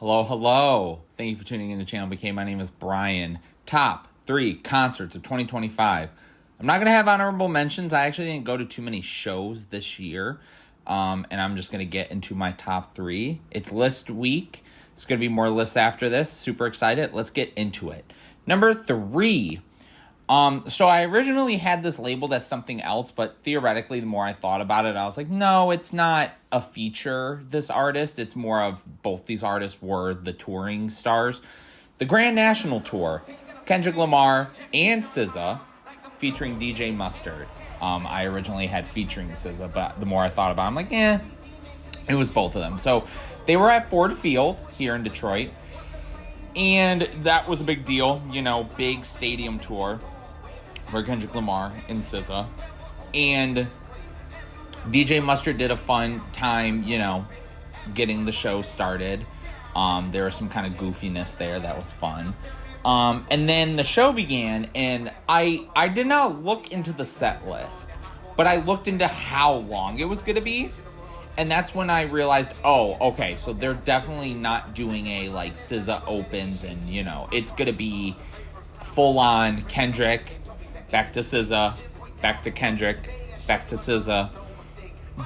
Hello, hello. Thank you for tuning in to ChannelBK. My name is Brian. Top 3 concerts of 2025. I'm not going to have honorable mentions. I actually didn't go to too many shows this year. And I'm just going to get into my top 3. It's list week. It's going to be more lists after this. Super excited. Let's get into it. Number 3. So I originally had this labeled as something else, but theoretically, the more I thought about it, I was like, no, it's not a feature, this artist. It's more of both these artists were the touring stars. The Grand National Tour, Kendrick Lamar and SZA, featuring DJ Mustard. I originally had featuring SZA, but the more I thought about it, I'm like, it was both of them. So they were at Ford Field here in Detroit, and that was a big deal, big stadium tour for Kendrick Lamar and SZA. And DJ Mustard did a fun time, getting the show started. There was some kind of goofiness there that was fun. And then the show began, and I did not look into the set list, but I looked into how long it was going to be. And that's when I realized, okay, so they're definitely not doing a, SZA opens and, it's going to be full-on Kendrick, back to SZA, back to Kendrick, back to SZA.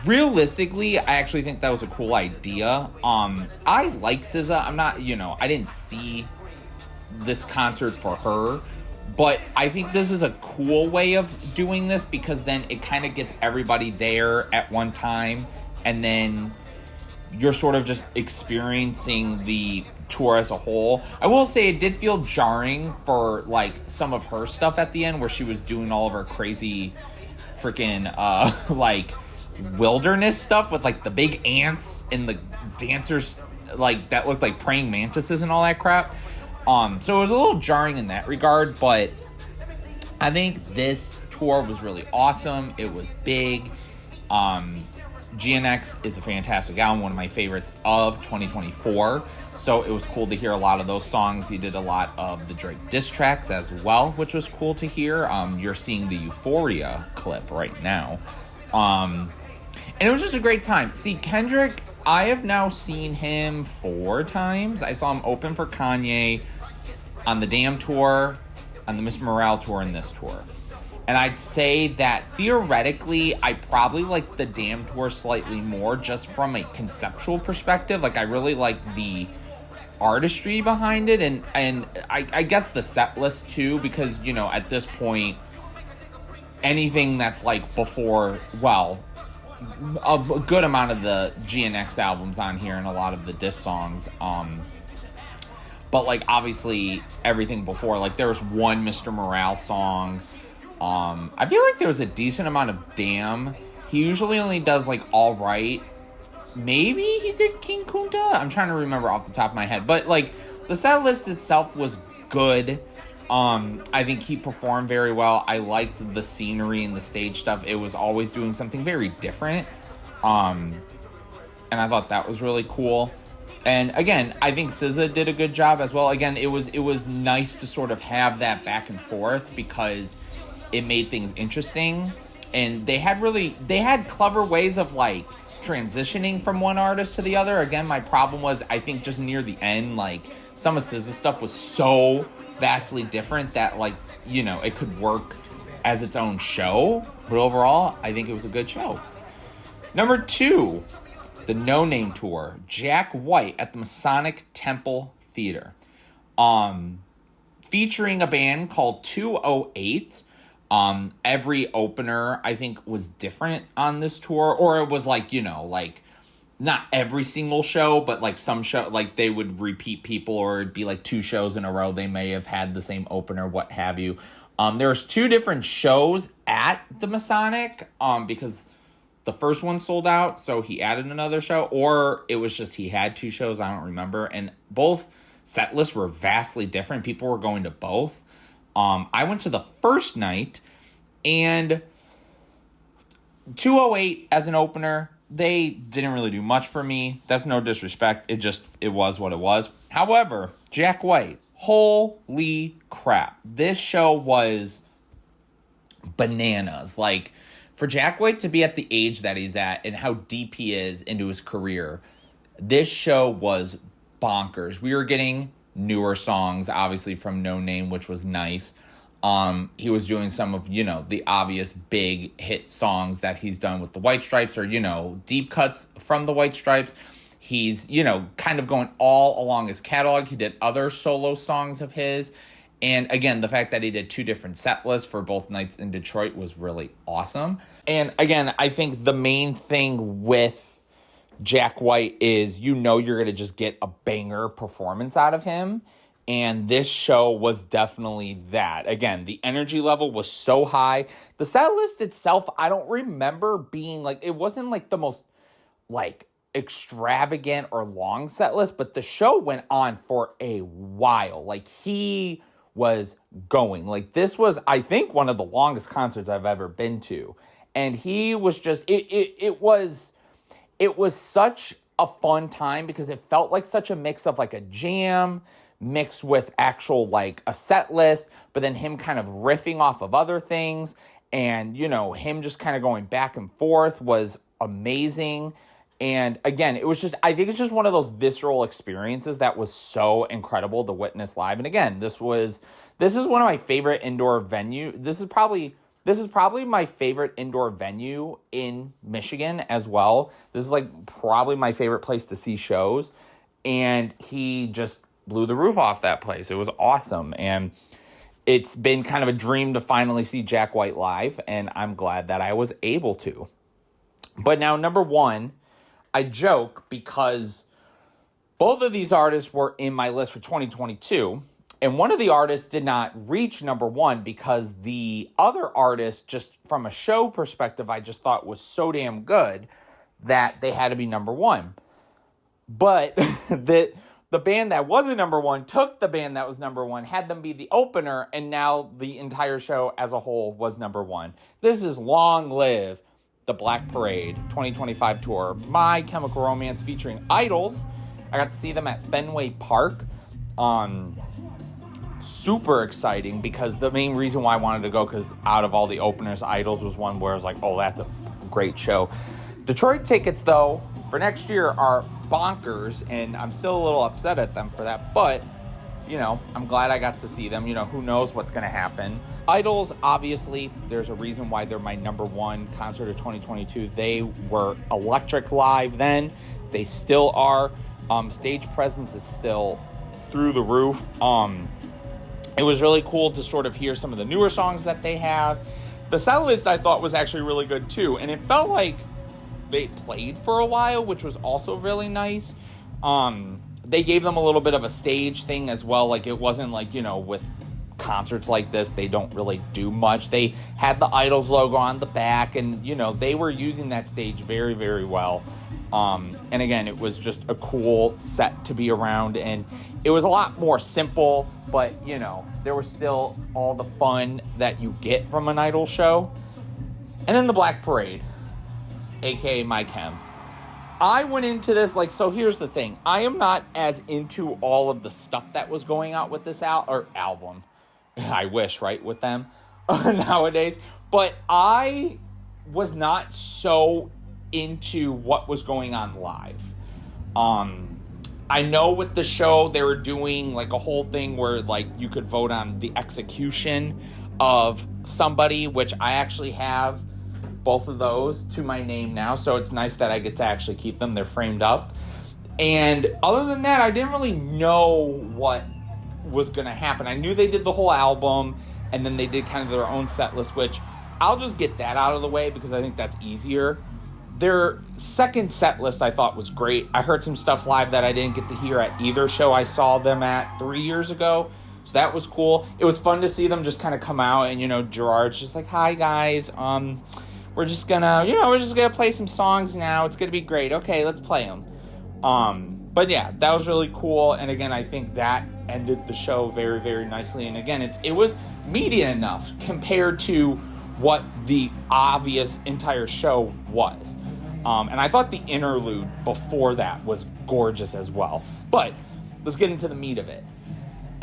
Realistically, I actually think that was a cool idea. I like SZA. I'm not, I didn't see this concert for her, but I think this is a cool way of doing this because then it kind of gets everybody there at one time, and then you're sort of just experiencing the tour as a whole. I will say it did feel jarring for some of her stuff at the end where she was doing all of her crazy freaking wilderness stuff with the big ants and the dancers that looked like praying mantises and all that crap. So it was a little jarring in that regard, but I think this tour was really awesome. It was big. GNX is a fantastic album, one of my favorites of 2024. So it was cool to hear a lot of those songs. He did a lot of the Drake diss tracks as well, which was cool to hear. You're seeing the Euphoria clip right now. And it was just a great time. See, Kendrick, I have now seen him 4 times. I saw him open for Kanye on the Damn tour, on the Miss Morale tour, and this tour. And I'd say that theoretically, I probably like the Damn tour slightly more just from a conceptual perspective. I really liked the artistry behind it, and I guess the set list too, because, at this point, anything that's before, a good amount of the GNX albums on here and a lot of the diss songs, but obviously everything before, there was one Mr. Morale song. I feel like there was a decent amount of Damn. He usually only does All Right. Maybe he did King Kunta. I'm trying to remember off the top of my head, but the set list itself was good. I think he performed very well. I liked the scenery and the stage stuff. It was always doing something very different. And I thought that was really cool. And again, I think SZA did a good job as well. Again, it was nice to sort of have that back and forth because it made things interesting. And they had clever ways of transitioning from one artist to the other. Again, my problem was, I think just near the end, some of SZA's stuff was so vastly different that it could work as its own show. But overall, I think it was a good show. Number 2, the No Name Tour, Jack White at the Masonic Temple Theater, featuring a band called 208. Every opener, I think, was different on this tour, or it was not every single show, but some show, they would repeat people, or it'd be 2 shows in a row. They may have had the same opener, what have you. There was 2 different shows at the Masonic, because the first one sold out, so he added another show, or it was just he had 2 shows, I don't remember, and both set lists were vastly different. People were going to both. I went to the first night, and 208 as an opener, they didn't really do much for me. That's no disrespect. It was what it was. However, Jack White, holy crap. This show was bananas. For Jack White to be at the age that he's at and how deep he is into his career, this show was bonkers. We were getting newer songs, obviously, from No Name, which was nice. He was doing some of, the obvious big hit songs that he's done with the White Stripes, or, deep cuts from the White Stripes. He's, kind of going all along his catalog. He did other solo songs of his. And again, the fact that he did 2 different set lists for both nights in Detroit was really awesome. And again, I think the main thing with Jack White is, you're going to just get a banger performance out of him. And this show was definitely that. Again, the energy level was so high. The set list itself, I don't remember being it wasn't the most extravagant or long set list, but the show went on for a while. He was going. This was, I think, one of the longest concerts I've ever been to. And he was just, it was such a fun time, because it felt like such a mix of a jam mixed with actual a set list, but then him kind of riffing off of other things, and him just kind of going back and forth was amazing. And again, it was just, I think it's just one of those visceral experiences that was so incredible to witness live. And again, this is one of my favorite indoor venue. This is probably my favorite indoor venue in Michigan as well. This is probably my favorite place to see shows. And he just blew the roof off that place. It was awesome. And it's been kind of a dream to finally see Jack White live, and I'm glad that I was able to. But now, number 1, I joke because both of these artists were in my list for 2022, and one of the artists did not reach number 1 because the other artist, just from a show perspective, I just thought was so damn good that they had to be number 1. But the band that wasn't number 1 took the band that was number 1, had them be the opener, and now the entire show as a whole was number 1. This is Long Live the Black Parade 2025 tour. My Chemical Romance featuring Idols. I got to see them at Fenway Park. Super exciting, because the main reason why I wanted to go, because out of all the openers, Idols was one where I was like, oh, that's a great show. Detroit tickets, though, for next year are bonkers, and I'm still a little upset at them for that, but I'm glad I got to see them. Who knows what's going to happen. Idols, obviously, there's a reason why they're my number 1 concert of 2022. They were electric live then. They still are. Stage presence is still through the roof. It was really cool to sort of hear some of the newer songs that they have. The set list I thought was actually really good too, and it felt like they played for a while, which was also really nice. They gave them a little bit of a stage thing as well. It wasn't with concerts like this, they don't really do much. They had the Idols logo on the back, and, they were using that stage very, very well. And again, it was just a cool set to be around, and it was a lot more simple, but, there was still all the fun that you get from an Idol show. And then the Black Parade, aka My Chem. I went into this, so here's the thing. I am not as into all of the stuff that was going out with this album. I wish, right, with them nowadays. But I was not so into what was going on live. I know with the show, they were doing, a whole thing where, you could vote on the execution of somebody, which I actually have both of those to my name now, so it's nice that I get to actually keep them. They're framed up. And other than that, I didn't really know what was going to happen. I knew they did the whole album, and then they did kind of their own set list, which I'll just get that out of the way because I think that's easier. Their second set list I thought was great. I heard some stuff live that I didn't get to hear at either show I saw them at 3 years ago. So that was cool. It was fun to see them just kind of come out, and, Gerard's just like, hi, guys. We're just gonna play some songs now. It's gonna be great. Okay, let's play them. But yeah, that was really cool. And again, I think that ended the show very, very nicely. And again, it was media enough compared to what the obvious entire show was. And I thought the interlude before that was gorgeous as well. But let's get into the meat of it.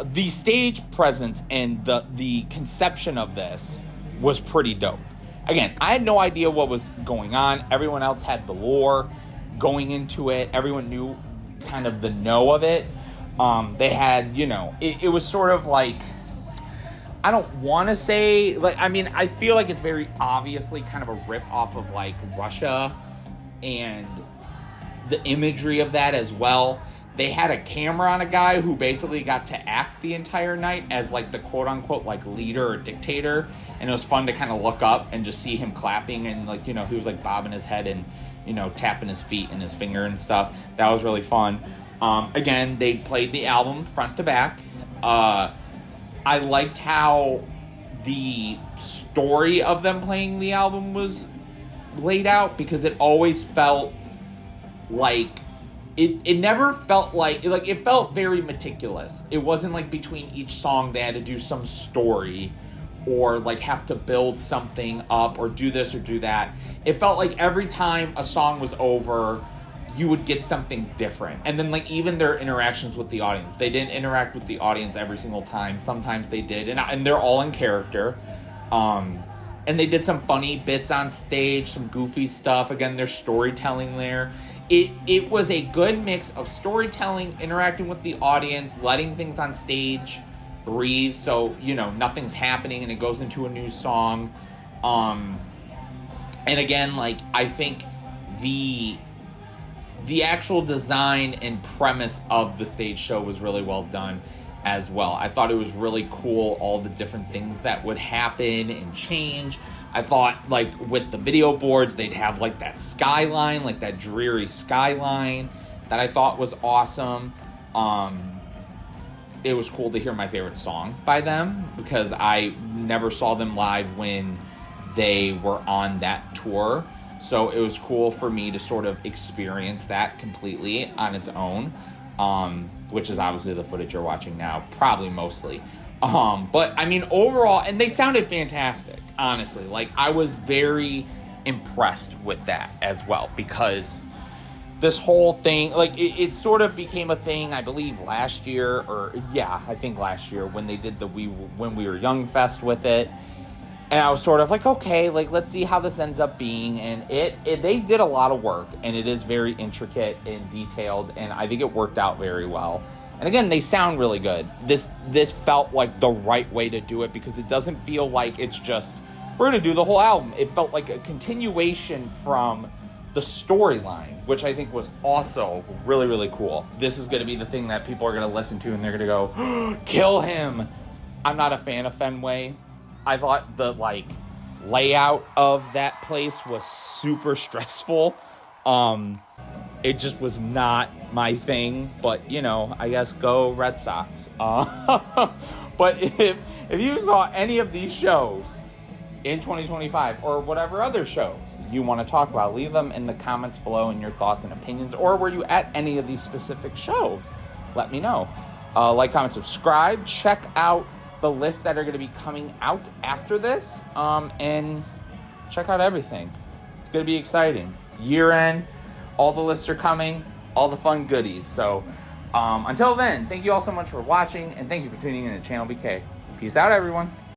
The stage presence and the conception of this was pretty dope. Again, I had no idea what was going on. Everyone else had the lore going into it. Everyone knew kind of the know of it. They had, it was sort of like, I don't want to say, like, I mean, I feel like it's very obviously kind of a rip off of, like, Russia and the imagery of that as well. They had a camera on a guy who basically got to act the entire night as, like, the quote-unquote, like, leader or dictator. And it was fun to kind of look up and just see him clapping and, like, he was, like, bobbing his head and, tapping his feet and his finger and stuff. That was really fun. Again, they played the album front to back. I liked how the story of them playing the album was laid out, because it always felt like it never felt like it felt very meticulous. It wasn't like between each song they had to do some story or like have to build something up or do this or do that. It felt like every time a song was over, you would get something different. And then, like, even their interactions with the audience. They didn't interact with the audience every single time. Sometimes they did. And they're all in character. And they did some funny bits on stage, some goofy stuff. Again, there's storytelling there. It was a good mix of storytelling, interacting with the audience, letting things on stage breathe. So, nothing's happening and it goes into a new song. And again, like, I think the actual design and premise of the stage show was really well done as well. I thought it was really cool, all the different things that would happen and change. I thought, like, with the video boards, they'd have, like, that skyline, like that dreary skyline that I thought was awesome. It was cool to hear my favorite song by them, because I never saw them live when they were on that tour. So it was cool for me to sort of experience that completely on its own, which is obviously the footage you're watching now, probably mostly. But, I mean, overall, and they sounded fantastic, honestly. Like, I was very impressed with that as well, because this whole thing, like, it sort of became a thing, I believe, last year, I think last year, when they did the When We Were Young Fest with it. And I was sort of like, okay, like, let's see how this ends up being. And they did a lot of work, and it is very intricate and detailed, and I think it worked out very well. And again, they sound really good. This felt like the right way to do it, because it doesn't feel like it's just, we're going to do the whole album. It felt like a continuation from the storyline, which I think was also really, really cool. This is going to be the thing that people are going to listen to, and they're going to go, kill him. I'm not a fan of Fenway. I thought the, like, layout of that place was super stressful. It just was not my thing, but, I guess go Red Sox. But if you saw any of these shows in 2025, or whatever other shows you want to talk about, leave them in the comments below in your thoughts and opinions, or were you at any of these specific shows? Let me know. Like, comment, subscribe, check out the lists that are going to be coming out after this, and check out everything. It's going to be exciting. Year end, all the lists are coming, all the fun goodies. So until then, thank you all so much for watching, and thank you for tuning in to ChannelBK. Peace out, everyone.